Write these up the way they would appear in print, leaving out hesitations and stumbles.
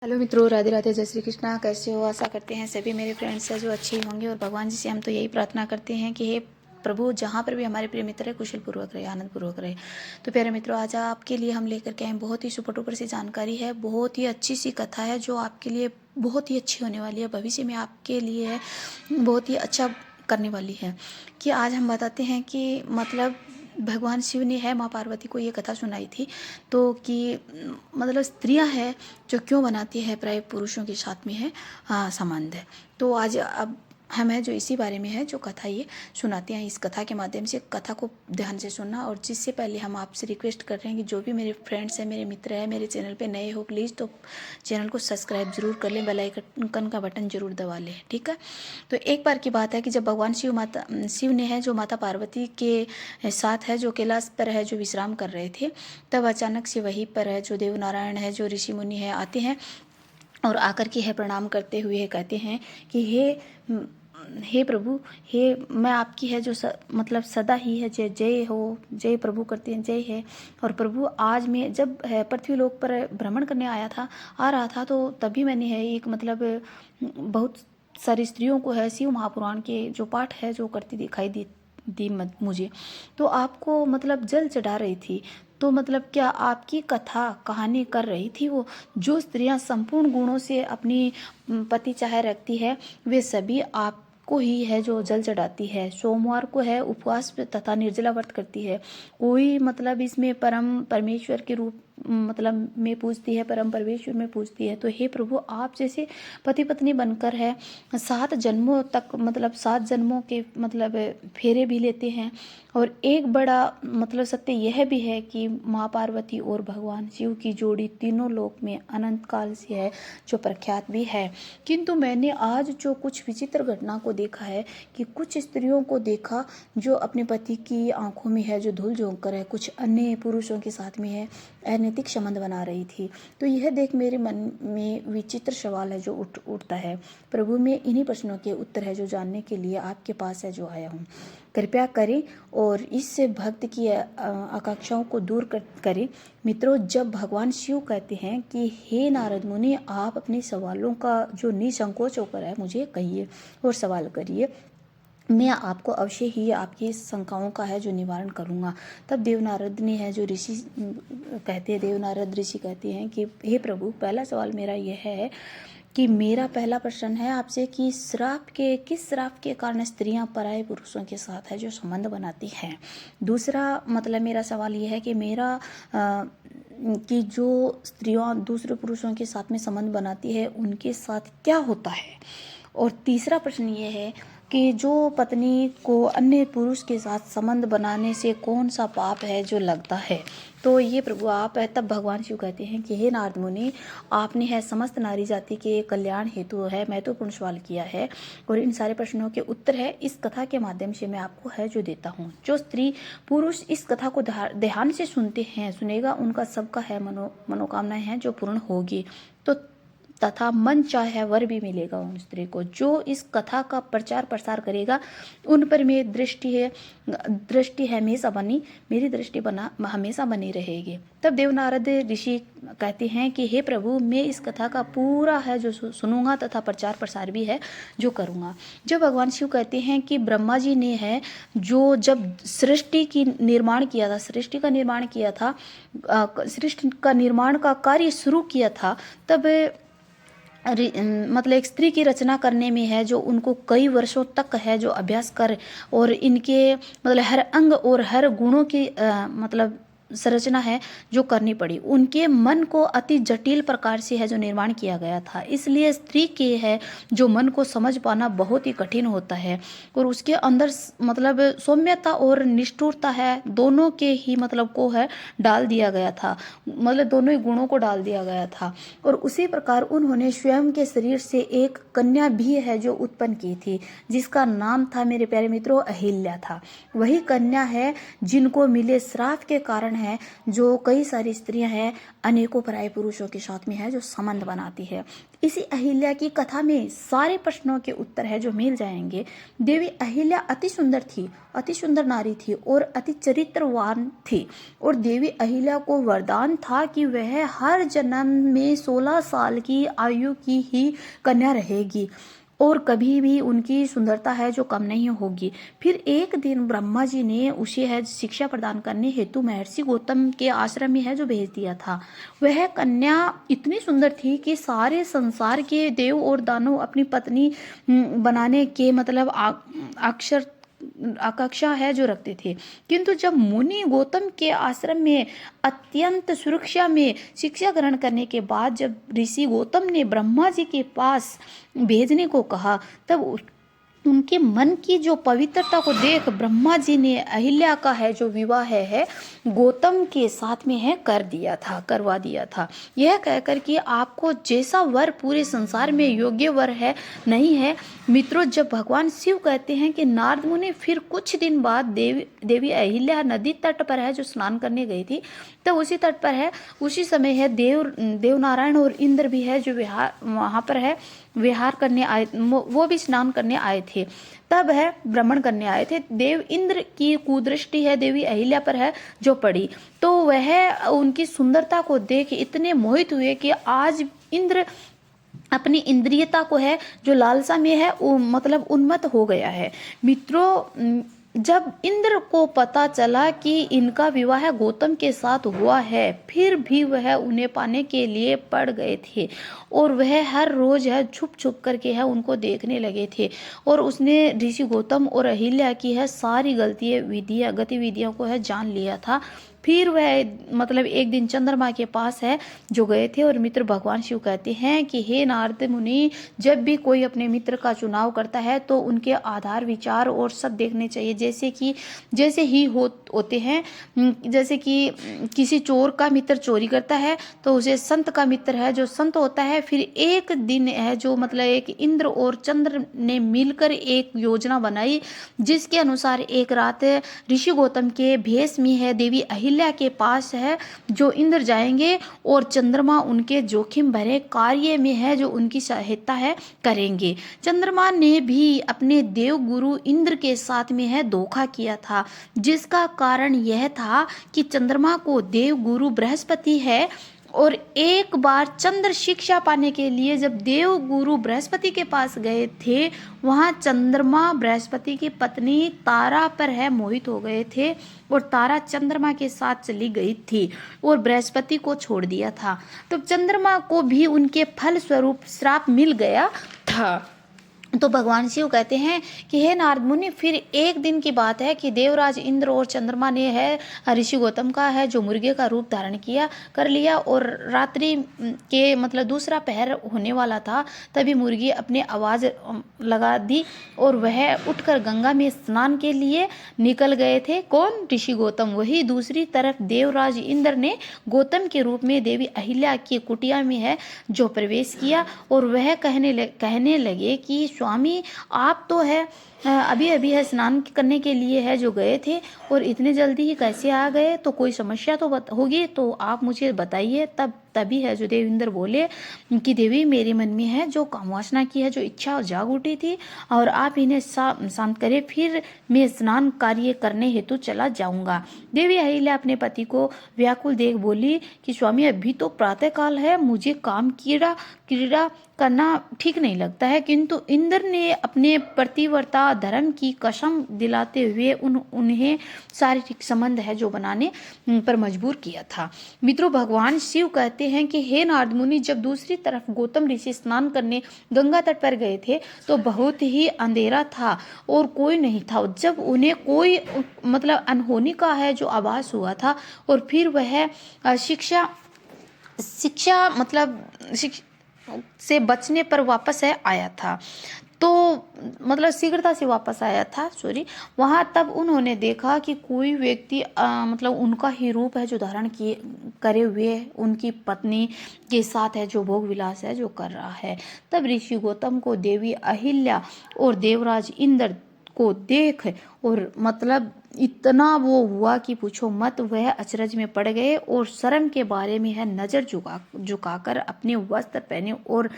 Hello मित्रों, राधे राधे, जय श्री कृष्णा। कैसे हो? आशा करते हैं सभी मेरे फ्रेंड्स हैं जो अच्छे होंगे। और भगवान जी से हम तो यही प्रार्थना करते हैं कि हे प्रभु, जहाँ पर भी हमारे प्रिय मित्र है कुशल पूर्वक रहे, आनंद पूर्वक रहे। तो प्यारे मित्रों, आज आपके लिए हम लेकर के आए बहुत ही सुपर डुपर सी जानकारी है, बहुत ही अच्छी सी कथा है जो आपके लिए बहुत ही अच्छी होने वाली है, भविष्य में आपके लिए बहुत ही अच्छा करने वाली है। कि आज हम बताते हैं कि मतलब भगवान शिव ने है माँ पार्वती को ये कथा सुनाई थी, तो कि मतलब स्त्रियां है जो क्यों बनाती है प्राय पुरुषों के साथ में है संबंध है। तो आज अब हम है जो इसी बारे में है जो कथा ये सुनाते हैं। इस कथा के माध्यम से कथा को ध्यान से सुनना। और जिससे पहले हम आपसे रिक्वेस्ट कर रहे हैं कि जो भी मेरे फ्रेंड्स हैं, मेरे मित्र हैं, मेरे चैनल पे नए हो, प्लीज़ तो चैनल को सब्सक्राइब जरूर कर लें, बेल आइकन का बटन जरूर दबा लें, ठीक है। तो एक बार की बात है कि जब भगवान शिव ने है जो माता पार्वती के साथ है जो कैलाश पर है जो विश्राम कर रहे थे, तब अचानक से वहीं पर है जो देव नारायण है जो ऋषि मुनि है आते हैं और आकर के है प्रणाम करते हुए कहते हैं कि हे प्रभु, हे मैं आपकी है जो मतलब सदा ही है जय जय हो, जय प्रभु करते हैं, जय है। और प्रभु, आज मैं जब है पृथ्वी लोक पर भ्रमण करने आ रहा था तो तभी मैंने है एक मतलब बहुत सारी स्त्रियों को है शिव महापुराण के जो पाठ है जो करती दिखाई दी मुझे। तो आपको मतलब जल चढ़ा रही थी। तो मतलब क्या आपकी कथा कहानी कर रही थी वो जो स्त्रियां संपूर्ण गुणों से अपनी पति चाहे रखती है, वे सभी आपको ही है जो जल चढ़ाती है। सोमवार को है उपवास तथा निर्जला व्रत करती है। कोई मतलब इसमें परम परमेश्वर के रूप मतलब में पूजती है, परम परमेश्वर में पूजती है। तो हे प्रभु, आप जैसे पति पत्नी बनकर है 7 जन्मों तक मतलब 7 जन्मों के मतलब फेरे भी लेते हैं। और एक बड़ा मतलब सत्य यह भी है कि माँ पार्वती और भगवान शिव की जोड़ी तीनों लोक में अनंत काल से है जो प्रख्यात भी है। किंतु मैंने आज जो कुछ विचित्र घटना को देखा है कि कुछ स्त्रियों को देखा जो अपने पति की आंखों में है जो धूल झोंक कर है कुछ अन्य पुरुषों के साथ में है अनैतिक संबंध बना रही थी। तो यह देख मेरे मन में विचित्र सवाल है जो उठता है। प्रभु, मैं इन्हीं प्रश्नों के उत्तर है जो जानने के लिए आपके पास है जो आया हूँ। कृपया करें और इससे भक्त की आकांक्षाओं को दूर करें। मित्रों, जब भगवान शिव कहते हैं कि हे नारद मुनि, आप अपने सवालों का जो निसंकोच होकर है मुझे कहिए और सवाल करिए, मैं आपको अवश्य ही आपकी शंकाओं का है जो निवारण करूंगा। तब देवनारद ने है जो ऋषि कहते हैं, देवनारद ऋषि कहते हैं कि हे प्रभु, पहला सवाल मेरा यह है कि मेरा पहला प्रश्न है आपसे कि किस श्राप के कारण स्त्रियां पराये पुरुषों के साथ है जो संबंध बनाती हैं। दूसरा मतलब मेरा सवाल यह है कि कि जो स्त्रियां दूसरे पुरुषों के साथ में संबंध बनाती है उनके साथ क्या होता है। और तीसरा प्रश्न ये है कि जो पत्नी को अन्य पुरुष के साथ संबंध बनाने से कौन सा पाप है जो लगता है। तो ये प्रभु आप है। तब भगवान शिव कहते हैं कि हे नारद मुनि, आपने है समस्त नारी जाति के कल्याण हेतु है महत्वपूर्ण सवाल किया है और इन सारे प्रश्नों के उत्तर है इस कथा के माध्यम से मैं आपको है जो देता हूँ। जो स्त्री पुरुष इस कथा को ध्यान से सुनेगा उनका सबका है मनोकामनाएं हैं जो पूर्ण होगी। तो तथा मन चाहे वर भी मिलेगा उन स्त्री को जो इस कथा का प्रचार प्रसार करेगा। उन पर मेरी दृष्टि हमेशा बनी मेरी दृष्टि बना हमेशा बनी रहेगी। तब देवनारद ऋषि कहते हैं कि हे प्रभु, मैं इस कथा का पूरा है जो सुनूंगा तथा प्रचार प्रसार भी है जो करूंगा। जब भगवान शिव कहते हैं कि ब्रह्मा जी ने है जो जब सृष्टि का निर्माण का कार्य शुरू किया था, तब मतलब एक स्त्री की रचना करने में है जो उनको कई वर्षों तक है जो अभ्यास कर और इनके मतलब हर अंग और हर गुणों की मतलब संरचना है जो करनी पड़ी। उनके मन को अति जटिल प्रकार से है जो निर्माण किया गया था। इसलिए स्त्री के है जो मन को समझ पाना बहुत ही कठिन होता है और उसके अंदर मतलब सौम्यता और निष्ठुरता है दोनों के ही मतलब को है डाल दिया गया था, मतलब दोनों ही गुणों को डाल दिया गया था। और उसी प्रकार उन्होंने स्वयं के शरीर से एक कन्या भी है जो उत्पन्न की थी जिसका नाम था मेरे प्यारे मित्रों अहिल्या था। वही कन्या है जिनको मिले श्राप के कारण है जो कई सारी स्त्रियां हैं अनेकों पराये पुरुषों के साथ में है जो संबंध बनाती है। इसी अहिल्या की कथा में सारे प्रश्नों के उत्तर है जो मिल जाएंगे। देवी अहिल्या अति सुंदर थी, अति सुंदर नारी थी और अति चरित्रवान थी। और देवी अहिल्या को वरदान था कि वह हर जन्म में 16 साल की आयु की ही कन्या रहेगी और कभी भी उनकी सुंदरता है जो कम नहीं होगी। फिर एक दिन ब्रह्मा जी ने उसे है शिक्षा प्रदान करने हेतु महर्षि गौतम के आश्रम में है जो भेज दिया था। वह कन्या इतनी सुंदर थी कि सारे संसार के देव और दानव अपनी पत्नी बनाने के मतलब आकांक्षा है जो रखते थे। किंतु जब मुनि गौतम के आश्रम में अत्यंत सुरक्षा में शिक्षा ग्रहण करने के बाद जब ऋषि गौतम ने ब्रह्मा जी के पास भेजने को कहा, तब उनके मन की जो पवित्रता को देख ब्रह्मा जी ने अहिल्या का है जो विवाह है गौतम के साथ में है करवा दिया था। यह कहकर कि आपको जैसा वर पूरे संसार में योग्य वर है नहीं है। मित्रों, जब भगवान शिव कहते हैं कि नारद मुनि फिर कुछ दिन बाद देवी अहिल्या नदी तट पर है जो स्नान करने गई थी, तो उसी तट पर है उसी समय है देव नारायण और इंद्र भी है जो वहां पर है विहार करने आए, वो भी स्नान करने आए थे। तब है भ्रमण करने आए थे। देव इंद्र की कुदृष्टि है देवी अहिल्या पर है जो पड़ी, तो वह उनकी सुंदरता को देख इतने मोहित हुए कि आज इंद्र अपनी इंद्रियता को है जो लालसा में है मतलब उन्मत्त हो गया है। मित्रों, जब इंद्र को पता चला कि इनका विवाह गौतम के साथ हुआ है, फिर भी वह उन्हें पाने के लिए पड़ गए थे और वह हर रोज है छुप छुप करके है उनको देखने लगे थे। और उसने ऋषि गौतम और अहिल्या की है सारी गतिविधियों को है जान लिया था। फिर वह मतलब एक दिन चंद्रमा के पास है जो गए थे और मित्र भगवान शिव कहते हैं कि हे नारद मुनि, जब भी कोई अपने मित्र का चुनाव करता है तो उनके आधार विचार और सब देखने चाहिए। जैसे ही होते हैं, जैसे कि किसी चोर का मित्र चोरी करता है तो उसे संत का मित्र है जो संत होता है। फिर एक दिन है जो मतलब एक इंद्र और चंद्र ने मिलकर एक योजना बनाई जिसके अनुसार एक रात ऋषि गौतम के भेष में है देवी अहिल्या के पास है जो इंद्र जाएंगे और चंद्रमा उनके जोखिम भरे कार्य में है जो उनकी सहायता है करेंगे। चंद्रमा ने भी अपने देव गुरु इंद्र के साथ में है धोखा किया था, जिसका कारण यह था कि चंद्रमा को देव गुरु बृहस्पति है और एक बार चंद्र शिक्षा पाने के लिए जब देव गुरु बृहस्पति के पास गए थे, वहां चंद्रमा बृहस्पति की पत्नी तारा पर है मोहित हो गए थे और तारा चंद्रमा के साथ चली गई थी और बृहस्पति को छोड़ दिया था। तो चंद्रमा को भी उनके फल स्वरूप श्राप मिल गया था। तो भगवान शिव कहते हैं कि हे नारद मुनि, फिर एक दिन की बात है कि देवराज इंद्र और चंद्रमा ने है ऋषि गौतम का है जो मुर्गे का रूप धारण कर लिया और रात्रि के मतलब दूसरा पहर होने वाला था, तभी मुर्गी अपने आवाज़ लगा दी और वह उठकर गंगा में स्नान के लिए निकल गए थे। कौन? ऋषि गौतम। वही दूसरी तरफ देवराज इंद्र ने गौतम के रूप में देवी अहिल्या की कुटिया में है जो प्रवेश किया और वह कहने लगे कि स्वामी, आप तो है अभी अभी है स्नान करने के लिए है जो गए थे और इतने जल्दी ही कैसे आ गए? तो कोई समस्या तो होगी, तो आप मुझे बताइए। तभी है जो देवेंद्र बोले कि देवी, मेरे मन में है जो कामवासना की है जो इच्छा जाग उठी थी और आप इन्हें शांत करें, फिर मैं स्नान कार्य करने हेतु चला जाऊंगा। देवी अहिल्या अपने पति को व्याकुल देख बोली कि स्वामी, अभी तो प्रातः काल है, मुझे काम क्रीड़ा करना ठीक नहीं लगता है। किंतु इंद्र ने अपने प्रतिवर्ता धर्म की कसम दिलाते हुए उन्हें शारीरिक संबंध है जो बनाने पर मजबूर किया था। मित्रों, भगवान शिव कहते हैं कि हे नारद मुनि, जब दूसरी तरफ गौतम ऋषि स्नान करने गंगा तट पर गए थे तो बहुत ही अंधेरा था और कोई नहीं था। जब उन्हें कोई मतलब अनहोनी का है जो आभास हुआ था और फिर वह शिक्षा से बचने पर वापस आया था, तो मतलब शीघ्रता से वापस आया था वहाँ तब उन्होंने देखा कि कोई व्यक्ति मतलब उनका ही रूप है जो धारण करे हुए उनकी पत्नी के साथ है जो भोग विलास है जो कर रहा है। तब ऋषि गौतम को देवी अहिल्या और देवराज इंद्र को देख और मतलब इतना वो हुआ कि पूछो मत। वह अचरज में पड़ गए और शर्म के बारे में है नजर झुकाकर अपने वस्त्र पहने। और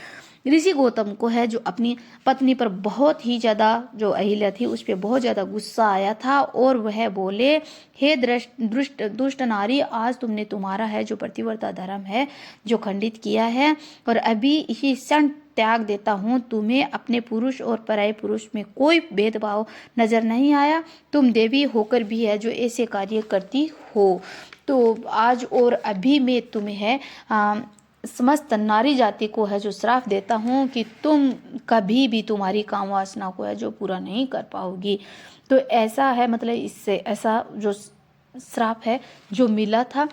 ऋषि गौतम को है जो अपनी पत्नी पर बहुत ही ज़्यादा, जो अहिल्या थी उस पर बहुत ज़्यादा गुस्सा आया था और वह बोले, हे दुष्ट नारी, आज तुमने तुम्हारा है जो पतिव्रता धर्म है जो खंडित किया है और अभी इसी क्षण त्याग देता हूँ। तुम्हें अपने पुरुष और पराये पुरुष में कोई भेदभाव नजर नहीं आया। तुम देवी होकर भी है जो ऐसे कार्य करती हो। तो आज और अभी मैं तुम्हें है समस्त नारी जाति को है जो श्राप देता हूँ कि तुम कभी भी तुम्हारी काम वासना को है जो पूरा नहीं कर पाओगी। तो ऐसा है, मतलब इससे ऐसा जो श्राप है जो मिला था।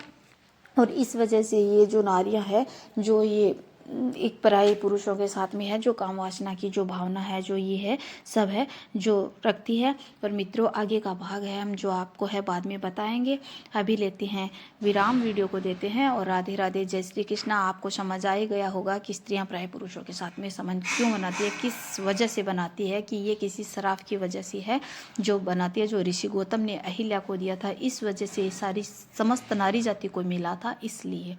और इस वजह से ये जो नारियां है जो ये एक पराये पुरुषों के साथ में है जो काम वासना की जो भावना है जो ये है सब है जो रखती है। और मित्रों आगे का भाग है हम जो आपको है बाद में बताएंगे। अभी लेते हैं विराम, वीडियो को देते हैं। और राधे राधे, जय श्री कृष्णा। आपको समझ आ ही गया होगा कि स्त्रियां पराये पुरुषों के साथ में संबंध क्यों बनाती है, किस वजह से बनाती है, कि ये किसी श्राप की वजह से है जो बनाती है, जो ऋषि गौतम ने अहिल्या को दिया था। इस वजह से सारी समस्त नारी जाति को मिला था इसलिए।